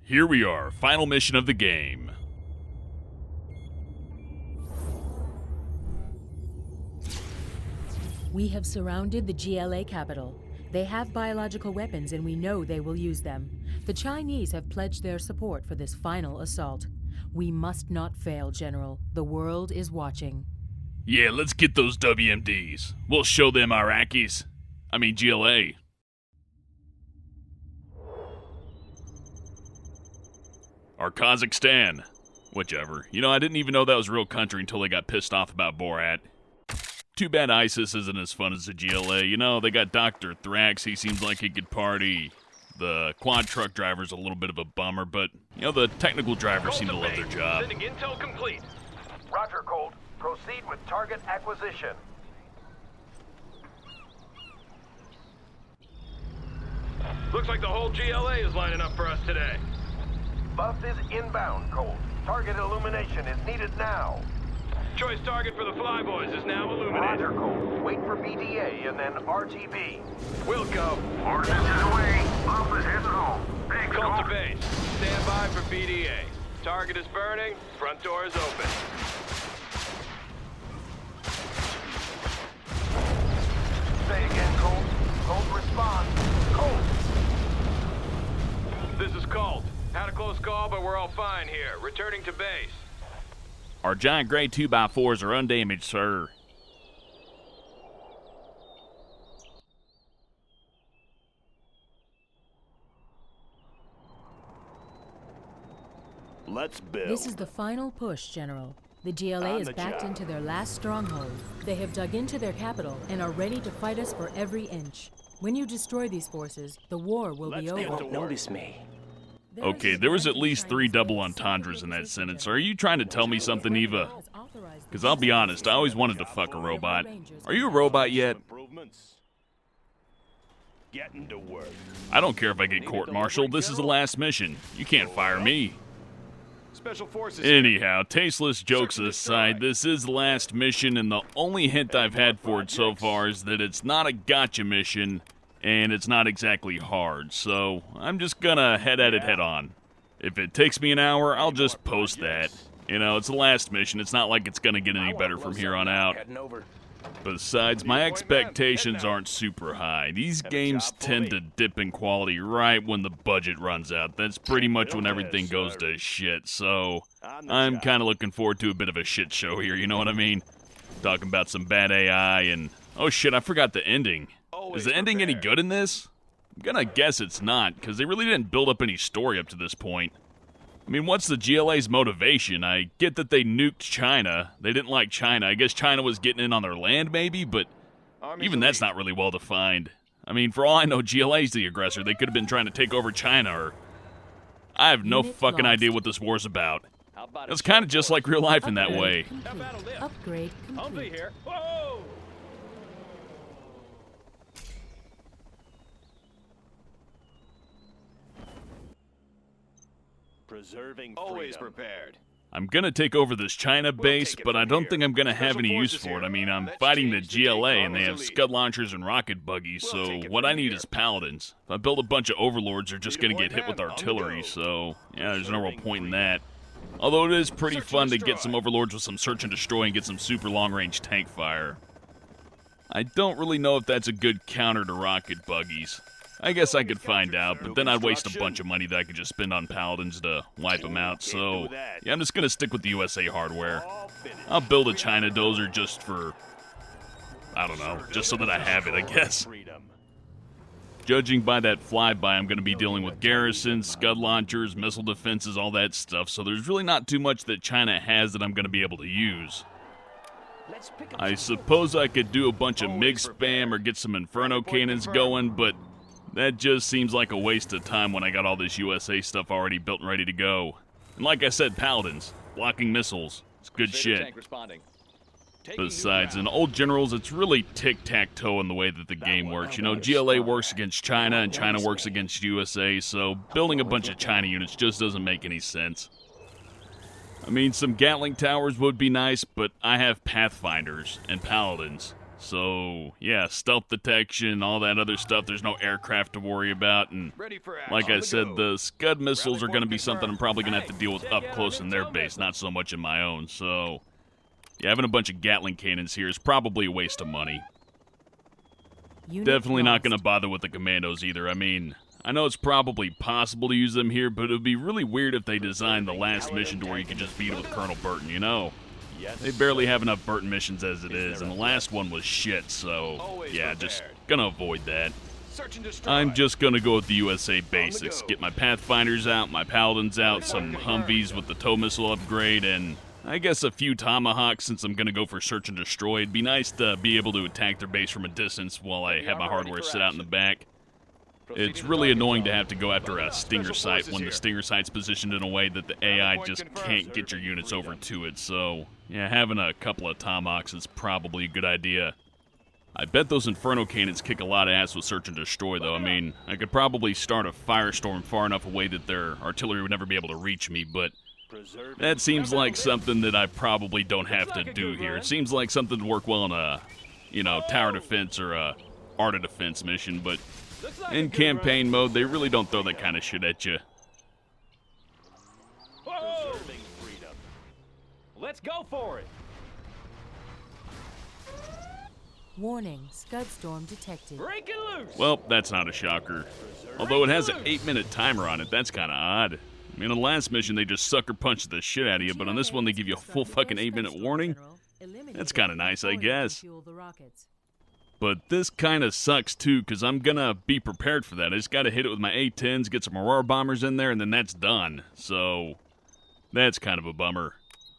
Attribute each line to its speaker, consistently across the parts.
Speaker 1: Here we are, final mission of the game.
Speaker 2: We have surrounded the GLA capital. They have biological weapons and we know they will use them. The Chinese have pledged their support for this final assault. We must not fail, General. The world is watching.
Speaker 1: Yeah, let's get those WMDs. We'll show them Iraqis. GLA. Or Kazakhstan. Whichever. I didn't even know that was a real country until they got pissed off about Borat. Too bad ISIS isn't as fun as the GLA. They got Dr. Thrax, he seems like he could party. The quad truck driver's a little bit of a bummer, but, the technical drivers seem to love their job.
Speaker 3: Sending intel complete.
Speaker 4: Roger, Colt. Proceed with target acquisition.
Speaker 3: Looks like the whole GLA is lining up for us today.
Speaker 4: Buff is inbound, Colt. Target illumination is needed now.
Speaker 3: Choice target for the Flyboys is now illuminated.
Speaker 4: Roger, Colt. Wait for BDA and then RTB.
Speaker 3: We'll go.
Speaker 4: Ordnance is away. Buff is heading home. Thanks,
Speaker 3: Call to
Speaker 4: Colt.
Speaker 3: base. Stand by for BDA. Target is burning. Front door is open.
Speaker 4: Say again, Colt. Colt, respond. Colt!
Speaker 3: This is Colt. Had a close call, but we're all fine here. Returning to base.
Speaker 1: Our giant gray 2x4s are undamaged, sir.
Speaker 5: Let's build.
Speaker 2: This is the final push, General. The GLA is backed into their last stronghold. They have dug into their capital and are ready to fight us for every inch. When you destroy these forces, the war will be over.
Speaker 5: They won't notice me.
Speaker 1: Okay, there was at least 3 double entendres in that sentence. Are you trying to tell me something, Eva? Because I'll be honest, I always wanted to fuck a robot. Are you a robot yet?
Speaker 5: Improvements. Getting to work.
Speaker 1: I don't care if I get court-martialed. This is the last mission. You can't fire me.
Speaker 5: Special forces.
Speaker 1: Anyhow, tasteless jokes aside, this is the last mission, and the only hint I've had for it so far is that it's not a gotcha mission, and it's not exactly hard, so I'm just gonna head at it head on. If it takes me an hour, I'll just post that. It's the last mission, it's not like it's gonna get any better from here on out.
Speaker 5: Heading over.
Speaker 1: Besides, my expectations aren't super high. These games tend to dip in quality right when the budget runs out. That's pretty much when everything goes to shit, so I'm kind of looking forward to a bit of a shit show here, you know what I mean? Talking about some bad AI and... Oh shit, I forgot the ending. Is the ending any good in this? I'm gonna guess it's not, because they really didn't build up any story up to this point. What's the GLA's motivation? I get that they nuked China. They didn't like China. I guess China was getting in on their land, maybe, but even that's not really well defined. For all I know, GLA's the aggressor. They could have been trying to take over China, or... I have no fucking idea what this war's about. It's kind of just like real life in that way.
Speaker 2: Upgrade complete.
Speaker 3: I'll be here. Whoa!
Speaker 5: Preserving
Speaker 3: Always
Speaker 5: freedom.
Speaker 3: prepared.
Speaker 1: I'm gonna take over this China base, but I don't think I'm gonna have any use for it. I'm fighting the GLA, and they have scud launchers and rocket buggies, so what I need is paladins. If I build a bunch of overlords, they're just gonna get hit with artillery, so yeah, there's no real point in that. Although it is pretty fun to get some overlords with some search and destroy and get some super long-range tank fire. I don't really know if that's a good counter to rocket buggies. I guess I could find out, but then I'd waste a bunch of money that I could just spend on paladins to wipe them out, so yeah, I'm just gonna stick with the USA hardware. I'll build a China dozer just for, I don't know, just so that I have it, I guess.
Speaker 5: Freedom.
Speaker 1: Judging by that flyby, I'm gonna be dealing with garrisons, scud launchers, missile defenses, all that stuff, so there's really not too much that China has that I'm gonna be able to use. I suppose I could do a bunch of MiG spam or get some Inferno cannons going, but that just seems like a waste of time when I got all this USA stuff already built and ready to go. And like I said, paladins, blocking missiles, it's good shit. Besides, in old generals, it's really tic-tac-toe in the way that the game works. GLA works against China and China works against USA, so building a bunch of China units just doesn't make any sense. Some Gatling towers would be nice, but I have Pathfinders and Paladins. So, yeah, stealth detection, all that other stuff. There's no aircraft to worry about. And
Speaker 3: Ready for action.
Speaker 1: like I said,
Speaker 3: Go.
Speaker 1: the Scud missiles are
Speaker 3: Rally
Speaker 1: going to
Speaker 3: point
Speaker 1: be something I'm
Speaker 3: confirmed.
Speaker 1: probably going to have to deal with up close in their base, not so much in my own. So, yeah, having a bunch of Gatling cannons here is probably a waste of money.
Speaker 2: Unit
Speaker 1: Definitely not
Speaker 2: lost.
Speaker 1: going to bother with the commandos either. I mean, I know it's probably possible to use them here, but it would be really weird if they designed the last mission to where you could just beat it with Colonel Burton, you know?
Speaker 5: Yes.
Speaker 1: They barely have enough Burton missions as it is, and the last one was shit, so
Speaker 3: Always
Speaker 1: yeah, just
Speaker 3: prepared.
Speaker 1: gonna avoid that.
Speaker 3: Search and destroy.
Speaker 1: I'm just gonna go with the USA basics.
Speaker 3: go.
Speaker 1: Get my Pathfinders out, my Paladins out, some Humvees with the tow missile upgrade, and I guess a few Tomahawks since I'm gonna go for search and destroy. It'd be nice to be able to attack their base from a distance while I have my hardware sit out in the back. It's really annoying to have to go after a Stinger site when the Stinger site's positioned in a way that the AI just can't get your units over to it, so yeah, having a couple of Tomahawks is probably a good idea. I bet those Inferno cannons kick a lot of ass with search and destroy, though. I mean, I could probably start a firestorm far enough away that their artillery would never be able to reach me, but that seems like something that I probably don't have to do here. It seems like something to work well in a, you know, tower defense or a art of defense mission, but in campaign mode, they really don't throw that kind of shit at you.
Speaker 5: Preserving freedom.
Speaker 6: Let's go for it.
Speaker 2: Warning, Scud storm detected.
Speaker 6: Break it loose.
Speaker 1: Well, that's not a shocker. Although it has an 8-minute timer on it, that's kind of odd. I mean, on the last mission, they just sucker punched the shit out of you, but on this one, they give you a full fucking 8-minute warning? That's kinda nice, I guess. But this kind of sucks, too, because I'm gonna be prepared for that. I just gotta hit it with my A-10s, get some Aurora bombers in there, and then that's done. So, that's kind of a bummer.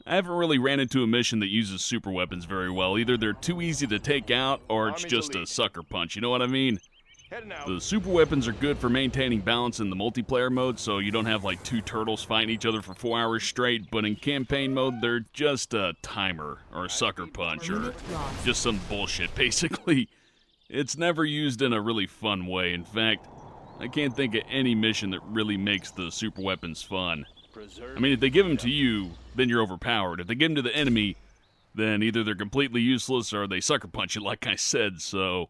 Speaker 1: I haven't really ran into a mission that uses super weapons very well. Either they're too easy to take out, or it's just a sucker punch, you know what I mean?
Speaker 3: Heading out.
Speaker 1: The super weapons are good for maintaining balance in the multiplayer mode, so you don't have like two turtles fighting each other for 4 hours straight, but in campaign mode, they're just a timer, or a sucker punch, or just some bullshit, basically. It's never used in a really fun way. In fact, I can't think of any mission that really makes the super weapons fun. I mean, if they give them to you, then you're overpowered. If they give them to the enemy, then either they're completely useless or they sucker punch you, like I said, so...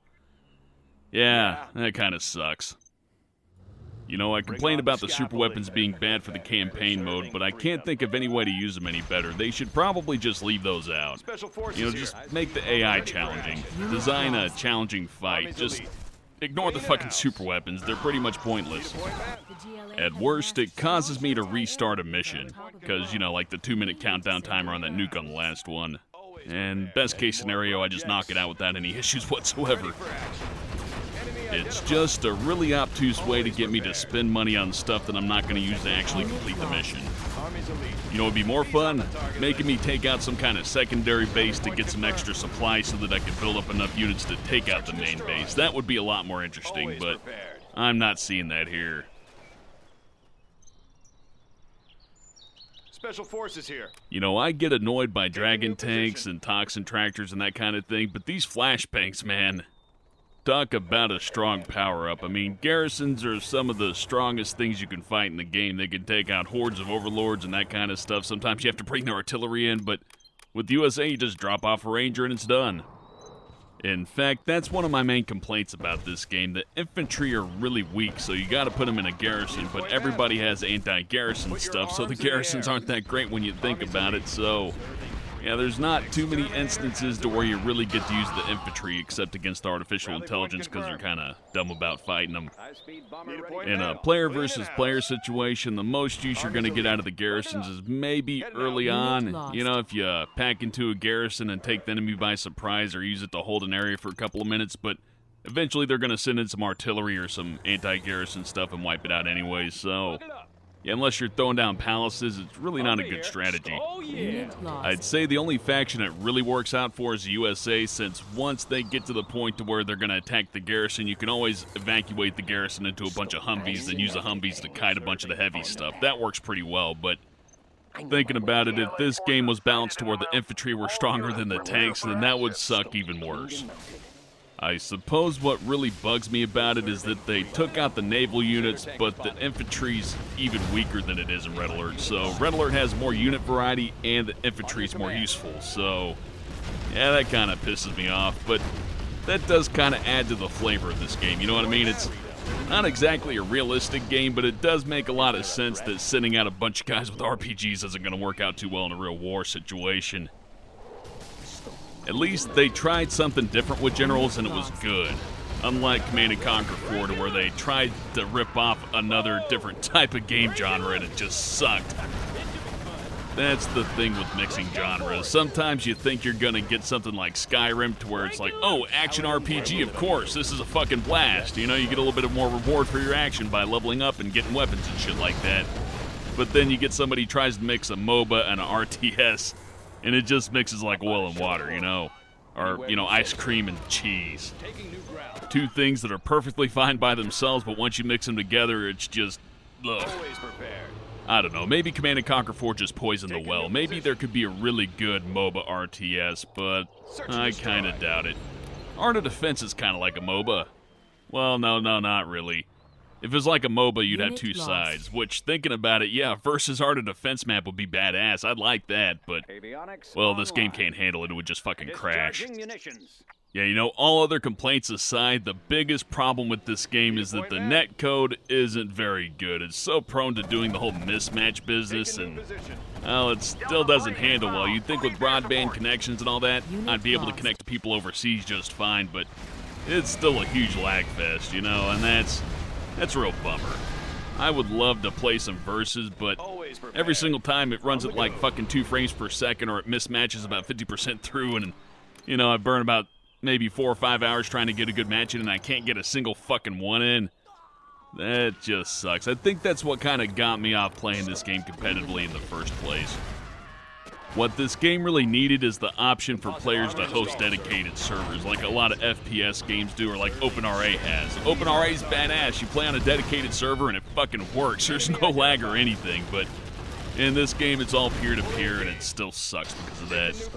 Speaker 1: Yeah, that kind of sucks. You know, I complain about the super weapons being bad for the campaign mode, but I can't think of any way to use them any better. They should probably just leave those out.
Speaker 3: Special forces
Speaker 1: You know,
Speaker 3: here.
Speaker 1: just make the AI challenging. Design a challenging fight. Just ignore the fucking super weapons. They're pretty much pointless. At worst, it causes me to restart a mission. Because, you know, like the 2-minute countdown timer on that nuke on the last one. And best case scenario, I just knock it out without any issues whatsoever. It's just a really obtuse way to get me to spend money on stuff that I'm not going to use to actually complete the mission. You know, it'd be more fun making me take out some kind of secondary base to get some extra supplies so that I could build up enough units to take out the main base. That would be a lot more interesting, but I'm not seeing that here.
Speaker 3: Special forces here.
Speaker 1: You know, I get annoyed by dragon tanks and toxin tractors and that kind of thing, but these flashbangs, man... Talk about a strong power-up. I mean, garrisons are some of the strongest things you can fight in the game. They can take out hordes of overlords and that kind of stuff. Sometimes you have to bring their artillery in, but with the USA, you just drop off a ranger and it's done. In fact, that's one of my main complaints about this game. The infantry are really weak, so you gotta put them in a garrison, but everybody has anti-garrison stuff, so the garrisons aren't that great when you think about it, so... Yeah, there's not too many instances to where you really get to use the infantry except against artificial intelligence because they're kind of dumb about fighting them. In a player versus player situation, the most use you're going to get out of the garrisons is maybe early on. You know, if you pack into a garrison and take the enemy by surprise or use it to hold an area for a couple of minutes, but eventually they're going to send in some artillery or some anti-garrison stuff and wipe it out anyway, so... Yeah, unless you're throwing down palaces, it's really not a good strategy.
Speaker 6: Oh, yeah.
Speaker 1: I'd say the only faction it really works out for is the USA, since once they get to the point to where they're going to attack the garrison, you can always evacuate the garrison into a bunch of Humvees and use the Humvees to kite a bunch of the heavy stuff. That works pretty well, but thinking about it, if this game was balanced to where the infantry were stronger than the tanks, then that would suck even worse. I suppose what really bugs me about it is that they took out the naval units, but the infantry's even weaker than it is in Red Alert. So Red Alert has more unit variety and the infantry's more useful. So Yeah, that kind of pisses me off, but that does kind of add to the flavor of this game, you know what I mean? It's not exactly a realistic game, but it does make a lot of sense that sending out a bunch of guys with RPGs isn't going to work out too well in a real war situation. At least they tried something different with Generals, and it was good. Unlike Command & Conquer 4, to where they tried to rip off another different type of game genre, and it just sucked. That's the thing with mixing genres. Sometimes you think you're gonna get something like Skyrim, to where it's like, oh, action RPG, of course, this is a fucking blast. You know, you get a little bit of more reward for your action by leveling up and getting weapons and shit like that. But then you get somebody who tries to mix a MOBA and an RTS, and it just mixes like oil and water, you know? Or, you know, ice cream and cheese. Two things that are perfectly fine by themselves, but once you mix them together, it's just, ugh.
Speaker 5: Always prepared.
Speaker 1: I don't know, maybe Command & Conquer 4 just poisoned the well. Maybe there could be a really good MOBA RTS, but I kind of doubt it. Art of Defense is kind of like a MOBA. Well, no, not really. If it was like a MOBA, you'd have two sides, which, thinking about it, yeah, versus Art of Defense map would be badass. I'd like that, but, well, this game can't handle it. It would just fucking crash. Yeah, you know, all other complaints aside, the biggest problem with this game is that the netcode isn't very good. It's so prone to doing the whole mismatch business, and, well, it still doesn't handle well. You'd think with broadband connections and all that, I'd be able to connect to people overseas just fine, but it's still a huge lag fest, you know, and that's a real bummer. I would love to play some versus, but every single time it runs at like fucking 2 frames per second, or it mismatches about 50% through, and, you know, I burn about maybe 4 or 5 hours trying to get a good match in, and I can't get a single fucking one in. That just sucks. I think that's what kind of got me off playing this game competitively in the first place. What this game really needed is the option for players to host dedicated servers, like a lot of FPS games do, or like OpenRA has. OpenRA is badass. You play on a dedicated server and it fucking works. There's no lag or anything, but in this game it's all peer-to-peer, and it still sucks because of that.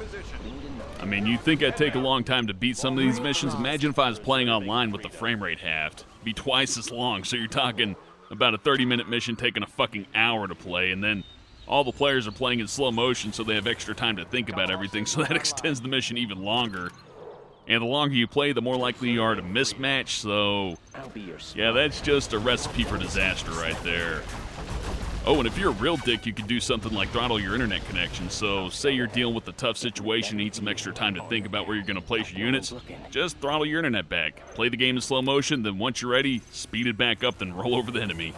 Speaker 1: I mean, you'd think I'd take a long time to beat some of these missions. Imagine if I was playing online with the frame rate halved. It'd be twice as long, so you're talking about a 30-minute mission taking a fucking hour to play, and then all the players are playing in slow motion, so they have extra time to think about everything, so that extends the mission even longer. And the longer you play, the more likely you are to mismatch, so yeah, that's just a recipe for disaster right there. Oh, and if you're a real dick, you could do something like throttle your internet connection. So, say you're dealing with a tough situation, need some extra time to think about where you're going to place your units, just throttle your internet back. Play the game in slow motion, then once you're ready, speed it back up, then roll over the enemy.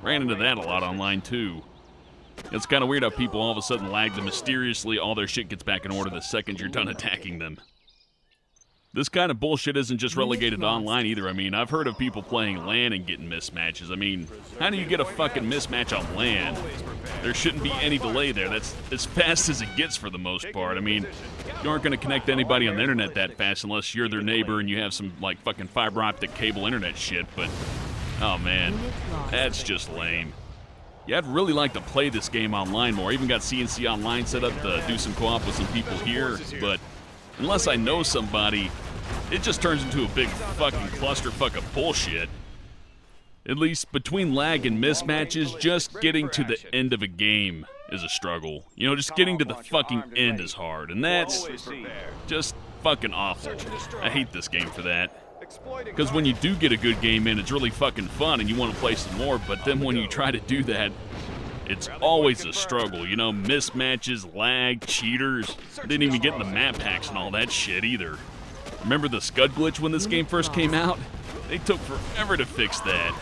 Speaker 1: Ran into that a lot online, too. It's kind of weird how people all of a sudden lag, then mysteriously all their shit gets back in order the second you're done attacking them. This kind of bullshit isn't just relegated to online either. I mean, I've heard of people playing LAN and getting mismatches. I mean, how do you get a fucking mismatch on LAN? There shouldn't be any delay there. That's as fast as it gets for the most part. I mean, you aren't going to connect anybody on the internet that fast unless you're their neighbor and you have some, like, fucking fiber optic cable internet shit, but, oh man, that's just lame. Yeah, I'd really like to play this game online more. I even got CNC Online set up to do some co-op with some people here, but unless I know somebody, it just turns into a big fucking clusterfuck of bullshit. At least between lag and mismatches, just getting to the end of a game is a struggle. You know, just getting to the fucking end is hard, and that's just fucking awful. I hate this game for that. Because when you do get a good game in, it's really fucking fun and you want to play some more, but then when you try to do that, it's always a struggle, you know, mismatches, lag, cheaters. Didn't even get in the map packs and all that shit either. Remember the Scud glitch when this game first came out? They took forever to fix that.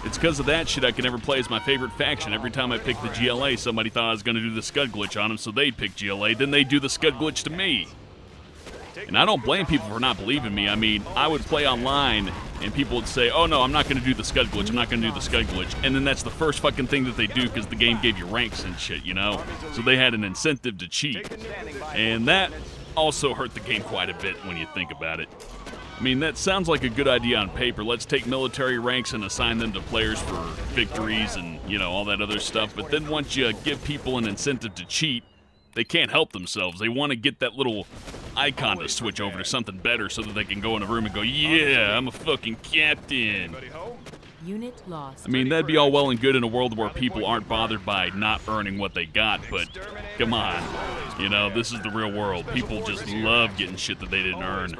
Speaker 1: It's because of that shit I can never play as my favorite faction. Every time I picked the GLA, somebody thought I was going to do the Scud glitch on them, so they'd pick GLA, then they'd do the Scud glitch to me. And I don't blame people for not believing me. I mean, I would play online, and people would say, oh no, I'm not going to do the Scud glitch, I'm not going to do the Scud glitch. And then that's the first fucking thing that they do because the game gave you ranks and shit, you know? So they had an incentive to cheat. And that also hurt the game quite a bit when you think about it. I mean, that sounds like a good idea on paper. Let's take military ranks and assign them to players for victories and, you know, all that other stuff. But then once you give people an incentive to cheat, they can't help themselves. They want to get that little icon to switch over to something better so that they can go in a room and go, yeah, I'm a fucking captain.
Speaker 2: Unit lost.
Speaker 1: I mean, that'd be all well and good in a world where people aren't bothered by not earning what they got, but come on. You know, this is the real world. People just love getting shit that they didn't earn.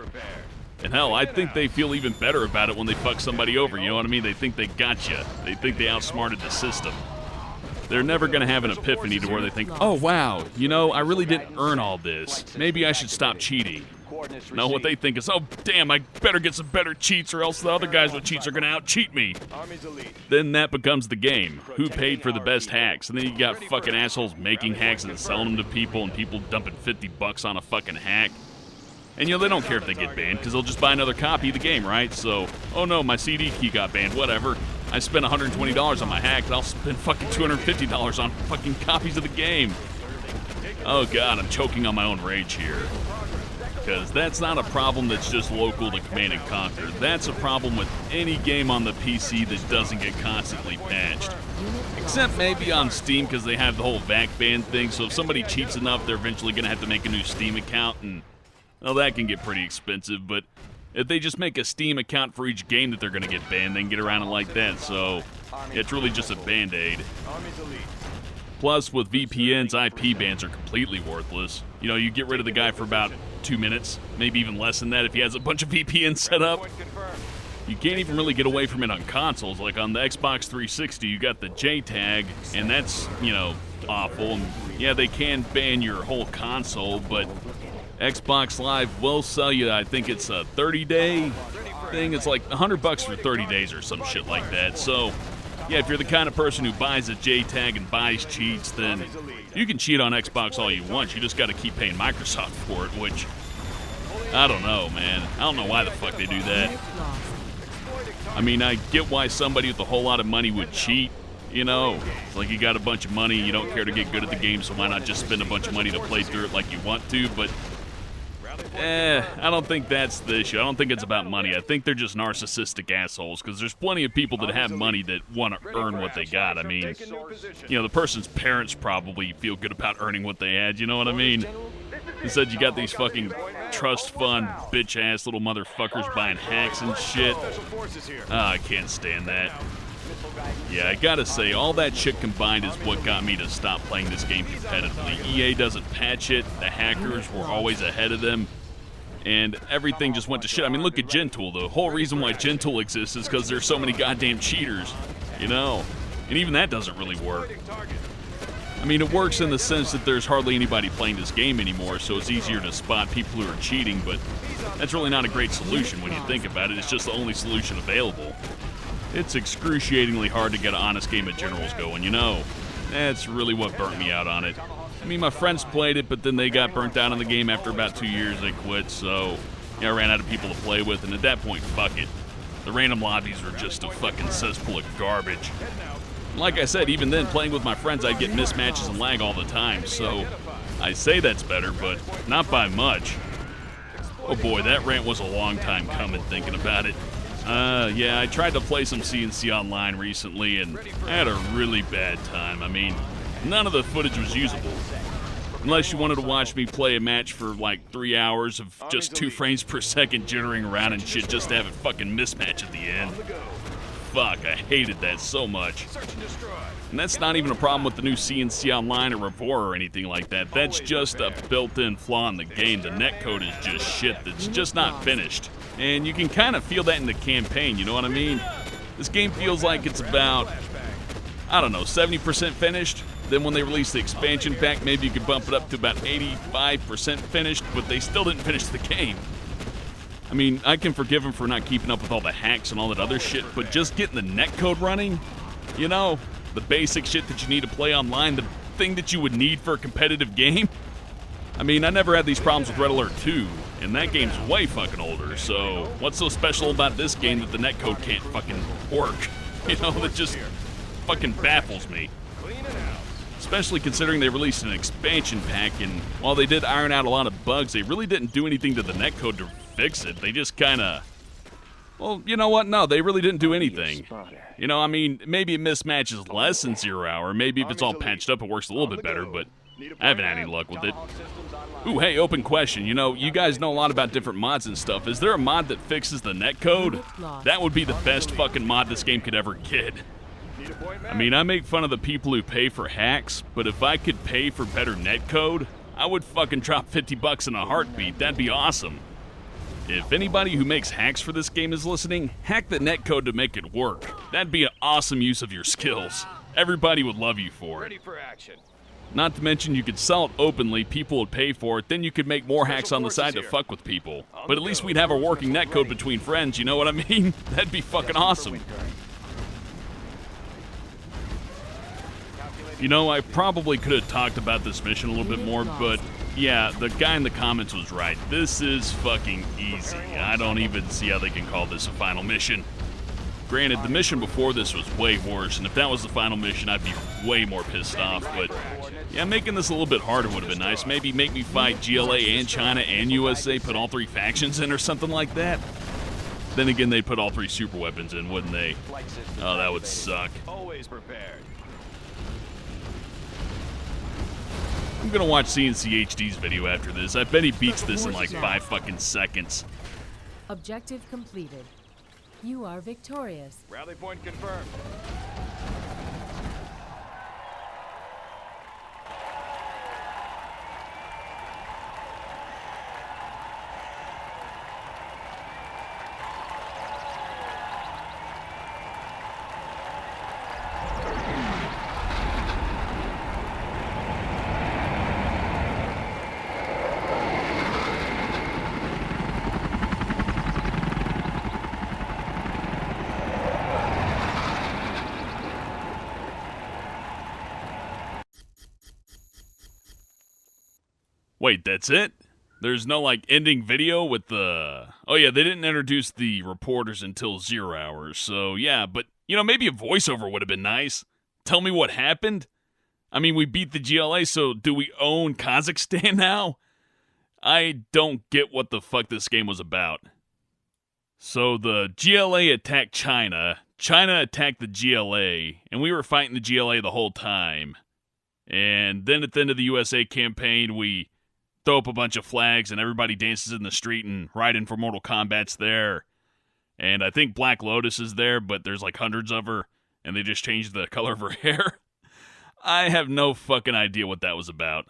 Speaker 1: And hell, I think they feel even better about it when they fuck somebody over, you know what I mean? They think they got you. They think they outsmarted the system. They're never going to have an epiphany to where they think, oh, wow, you know, I really didn't earn all this. Maybe I should stop cheating. No, what they think is, oh, damn, I better get some better cheats or else the other guys with cheats are going to out-cheat me. Then that becomes the game. Who paid for the best hacks? And then you got fucking assholes making hacks and selling them to people and people dumping $50 on a fucking hack. And, you know, they don't care if they get banned because they'll just buy another copy of the game, right? So, oh no, my CD key got banned, whatever. I spent $120 on my hack, and I'll spend fucking $250 on fucking copies of the game. Oh god, I'm choking on my own rage here. Because that's not a problem that's just local to Command & Conquer. That's a problem with any game on the PC that doesn't get constantly patched. Except maybe on Steam because they have the whole VAC ban thing, so if somebody cheats enough, they're eventually going to have to make a new Steam account, and well, that can get pretty expensive, but if they just make a Steam account for each game that they're going to get banned, they can get around it like that, so it's really just a band-aid. Plus, with VPNs, IP bans are completely worthless. You know, you get rid of the guy for about 2 minutes, maybe even less than that if he has a bunch of VPNs set up. You can't even really get away from it on consoles. Like on the Xbox 360, you got the JTAG, and that's, you know, awful. And yeah, they can ban your whole console, but Xbox Live will sell you, I think it's a 30-day thing. It's like $100 for 30 days or some shit like that. So, yeah, if you're the kind of person who buys a JTAG and buys cheats, then you can cheat on Xbox all you want. You just got to keep paying Microsoft for it, which, I don't know, man. I don't know why the fuck they do that. I mean, I get why somebody with a whole lot of money would cheat. You know, it's like you got a bunch of money, you don't care to get good at the game, so why not just spend a bunch of money to play through it like you want to, but I don't think that's the issue. I don't think it's about money. I think they're just narcissistic assholes, because there's plenty of people that have money that want to earn what they got. I mean, you know, the person's parents probably feel good about earning what they had, you know what I mean? Instead, you got these fucking trust fund bitch-ass little motherfuckers buying hacks and shit. I can't stand that. Yeah, I gotta say, all that shit combined is what got me to stop playing this game competitively. EA doesn't patch it, the hackers were always ahead of them, and everything just went to shit. I mean, look at Gentool. The whole reason why Gentool exists is because there's so many goddamn cheaters, you know? And even that doesn't really work. I mean, it works in the sense that there's hardly anybody playing this game anymore, so it's easier to spot people who are cheating, but that's really not a great solution when you think about it. It's just the only solution available. It's excruciatingly hard to get an honest game of Generals going, you know? That's really what burnt me out on it. I mean, my friends played it, but then they got burnt out on the game after about 2 years. They quit, so yeah, I ran out of people to play with, and at that point, fuck it. The random lobbies were just a fucking cesspool of garbage. Like I said, even then, playing with my friends, I'd get mismatches and lag all the time, so I say that's better, but not by much. Oh boy, that rant was a long time coming thinking about it. Yeah, I tried to play some CNC online recently, and I had a really bad time. I mean, none of the footage was usable. Unless you wanted to watch me play a match for like 3 hours of just 2 frames per second jittering around and shit just to have a fucking mismatch at the end. Fuck, I hated that so much. And that's not even a problem with the new CNC Online or Revor or anything like that. That's just a built-in flaw in the game. The netcode is just shit that's just not finished. And you can kind of feel that in the campaign, you know what I mean? This game feels like it's about, I don't know, 70% finished. Then when they release the expansion pack, maybe you could bump it up to about 85% finished, but they still didn't finish the game. I mean, I can forgive them for not keeping up with all the hacks and all that other shit, but just getting the netcode running, you know, the basic shit that you need to play online, the thing that you would need for a competitive game. I mean, I never had these problems with Red Alert 2, and that game's way fucking older, so what's so special about this game that the netcode can't fucking work? You know, that just fucking baffles me. Especially considering they released an expansion pack, and while they did iron out a lot of bugs, they really didn't do anything to the netcode to fix it. They just kind of, well, you know what? No, they really didn't do anything. You know, I mean, maybe it mismatches less than 0 hour. Maybe if it's all patched up, it works a little bit better, but I haven't had any luck with it. Ooh, hey, open question. You know, you guys know a lot about different mods and stuff. Is there a mod that fixes the netcode? That would be the best fucking mod this game could ever get. I mean, I make fun of the people who pay for hacks, but if I could pay for better netcode, I would fucking drop 50 bucks in a heartbeat. That'd be awesome. If anybody who makes hacks for this game is listening, hack the netcode to make it work. That'd be an awesome use of your skills. Everybody would love you for it.
Speaker 3: Ready for action.
Speaker 1: Not to mention you could sell it openly, people would pay for it, then you could make more hacks on the side to fuck with people. But at least we'd have a working netcode between friends, you know what I mean? That'd be fucking awesome. You know, I probably could have talked about this mission a little bit more, but yeah, the guy in the comments was right. This is fucking easy. I don't even see how they can call this a final mission. Granted, the mission before this was way worse, and if that was the final mission, I'd be way more pissed off, but yeah, making this a little bit harder would have been nice. Maybe make me fight GLA and China and USA, put all 3 factions in or something like that. Then again, they'd put all 3 super weapons in, wouldn't they? Oh, that would suck.
Speaker 5: Always prepared.
Speaker 1: I'm gonna watch CNCHD's video after this. I bet he beats this in like 5 fucking seconds.
Speaker 2: Objective completed. You are victorious.
Speaker 3: Rally point confirmed.
Speaker 1: Wait, that's it? There's no, like, ending video with the... Oh, yeah, they didn't introduce the reporters until 0 hours, so, yeah, but, you know, maybe a voiceover would have been nice. Tell me what happened? I mean, we beat the GLA, so do we own Kazakhstan now? I don't get what the fuck this game was about. So the GLA attacked China, China attacked the GLA, and we were fighting the GLA the whole time. And then at the end of the USA campaign, we throw up a bunch of flags and everybody dances in the street and ride in for Mortal Kombat's there. And I think Black Lotus is there, but there's like hundreds of her, and they just changed the color of her hair. I have no fucking idea what that was about.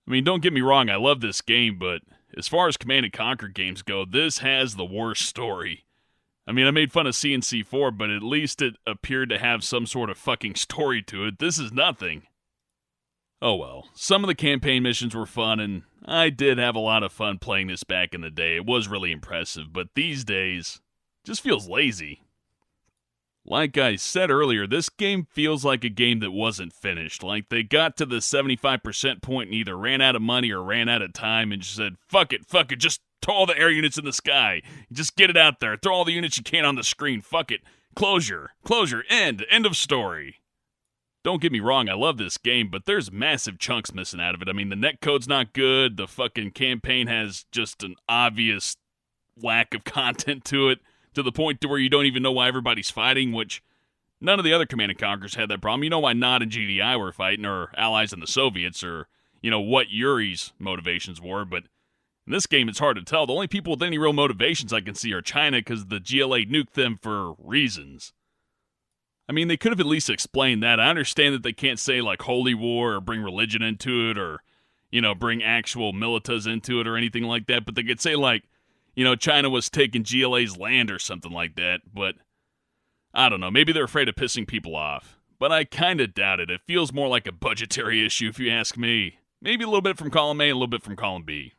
Speaker 1: I mean, don't get me wrong, I love this game, but as far as Command & Conquer games go, this has the worst story. I mean, I made fun of CNC4, but at least it appeared to have some sort of fucking story to it. This is nothing. Oh well, some of the campaign missions were fun, and I did have a lot of fun playing this back in the day. It was really impressive, but these days, it just feels lazy. Like I said earlier, this game feels like a game that wasn't finished. Like they got to the 75% point and either ran out of money or ran out of time and just said, fuck it, just throw all the air units in the sky. Just get it out there. Throw all the units you can on the screen. Fuck it. Closure, end of story. Don't get me wrong, I love this game, but there's massive chunks missing out of it. I mean, the netcode's not good. The fucking campaign has just an obvious lack of content to it, to the point to where you don't even know why everybody's fighting, which none of the other Command & Conquers had that problem. You know why Nod and GDI were fighting, or allies and the Soviets, or, you know, what Yuri's motivations were, but in this game it's hard to tell. The only people with any real motivations I can see are China, because the GLA nuked them for reasons. I mean, they could have at least explained that. I understand that they can't say, like, holy war or bring religion into it or, you know, bring actual militas into it or anything like that, but they could say, like, you know, China was taking GLA's land or something like that, but I don't know. Maybe they're afraid of pissing people off, but I kind of doubt it. It feels more like a budgetary issue, if you ask me. Maybe a little bit from column A and a little bit from column B.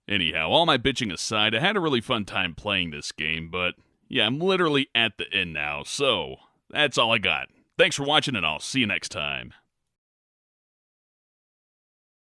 Speaker 1: Anyhow, all my bitching aside, I had a really fun time playing this game, but yeah, I'm literally at the end now, so that's all I got. Thanks for watching, and I'll see you next time.